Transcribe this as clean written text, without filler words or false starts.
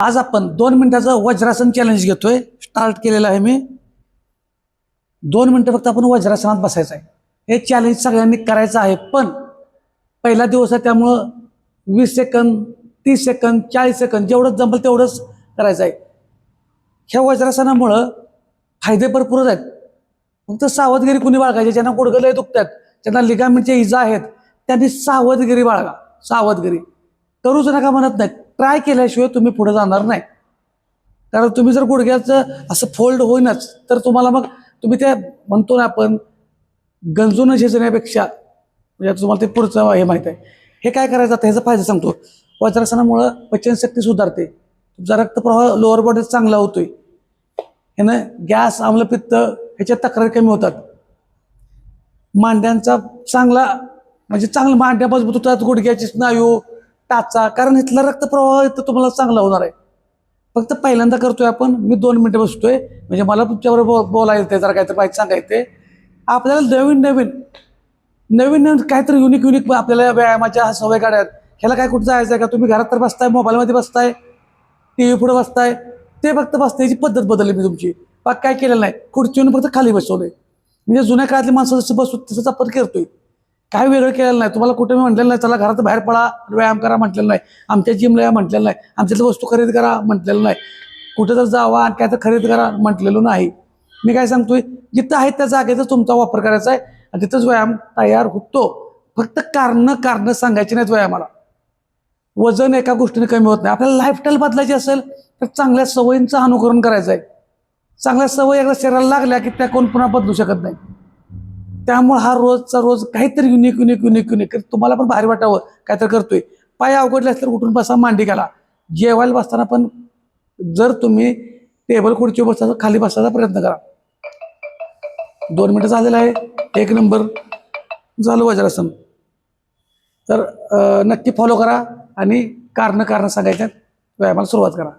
आज आपण 2 मिनिटाचं वज्रासन चॅलेंज घेतोय. स्टार्ट केलेलं आहे मी. 2 मिनिटं फक्त आपण वज्रासनात बसायचं आहे. हे चॅलेंज सगळ्यांनी करायचं आहे. पण पहिला दिवस आहे त्यामुळं 20 सेकंद, 30 सेकंद, 40 सेकंद जेवढं जमलं तेवढंच करायचं आहे. ह्या वज्रासनामुळं फायदे भरपूरच आहेत. फक्त सावधगिरी कुणी बाळगायची, ज्यांना गुडघे लय दुखतात, ज्यांना लिगामेंटच्या इजा आहेत, त्यांनी सावधगिरी बाळगा. सावधगिरी करूच नका म्हणत नाही. ट्राय केल्याशिवाय तुम्ही पुढे जाणार नाही. कारण तुम्ही जर गुडघ्याचं असं फोल्ड होईनच तर तुम्हाला मग तुम्ही ते म्हणतो ना आपण गंजून झेजण्यापेक्षा म्हणजे तुम्हाला ते पुढचं हे माहीत आहे. हे काय करायचं आता ह्याचा फायदा सांगतो. वज्रासनामुळं पचनशक्ती सुधारते. तुमचा रक्तप्रवाह लोअर बॉडीत चांगला होतोय. ह्यानं गॅस, आम्लपित्त ह्याच्या तक्रारी कमी होतात. मांड्यांचा चांगला म्हणजे चांगलं मांड्या मजबूत होतात, गुडघ्याची स्नायू, टाचा, कारण इथला रक्तप्रवाह इथं तुम्हाला चांगला होणार आहे. फक्त पहिल्यांदा करतोय आपण. मी 2 मिनिटं बसतोय म्हणजे मला तुमच्याबरोबर बोलायचं जरा काहीतरी माहिती सांगायचं. आपल्याला नवीन नवीन नवीन नवीन काहीतरी युनिक आपल्याला व्यायामाच्या सवय काढायत. ह्याला काय कुठं जायचं आहे का? तुम्ही घरात तर बसताय, मोबाईलमध्ये बसताय, टी व्ही पुढे बसताय, ते फक्त बसण्याची पद्धत बदलली मी तुमची. बाग काय केलेलं नाही. खुर्चीवरून फक्त खाली बसवलंय. म्हणजे जुन्या काळातली माणसं जसं बसू तसंच आपण करतोय. काय वेगळं केलेलं नाही. तुम्हाला कुठे मी म्हटलेलं नाही चला घरात बाहेर पडा व्यायाम करा म्हटलेलं नाही. आमच्या जिमला या म्हटलेलं नाही. आमच्यातलं वस्तू खरेदी करा म्हटलेलं नाही. कुठं तर जावा आणि काय तर खरेदी करा म्हटलेलं नाही. मी काय सांगतोय, जिथं आहे त्या जागेचा तुमचा वापर करायचा आहे आणि तिथंच व्यायाम तयार होतो. फक्त कारणं सांगायची नाहीत व्यायामाला. वजन एका गोष्टीने कमी होत नाही. आपल्याला लाईफस्टाईल बदलायची असेल तर चांगल्या सवयींचं अनुकरण करायचं आहे. चांगल्या सवयी एकदा शरीराला लागल्या की त्या कोण पुन्हा बदलू शकत नाही. त्यामुळे हा रोजचा रोज काहीतरी युनिक तुम्हाला पण भारी वाटावं काहीतरी करतोय. पाय अवघडले असल्यावर उठून बसा, मांडी घाला. जेवायला बसताना पण जर तुम्ही टेबल खुर्ची बसता खाली बसायचा प्रयत्न करा. 2 मिनिटं झालेलं आहे. 1 नंबर झालं वज्रासन. तर नक्की फॉलो करा आणि कारणं सांगायच्यात व्यायामाला सुरुवात करा.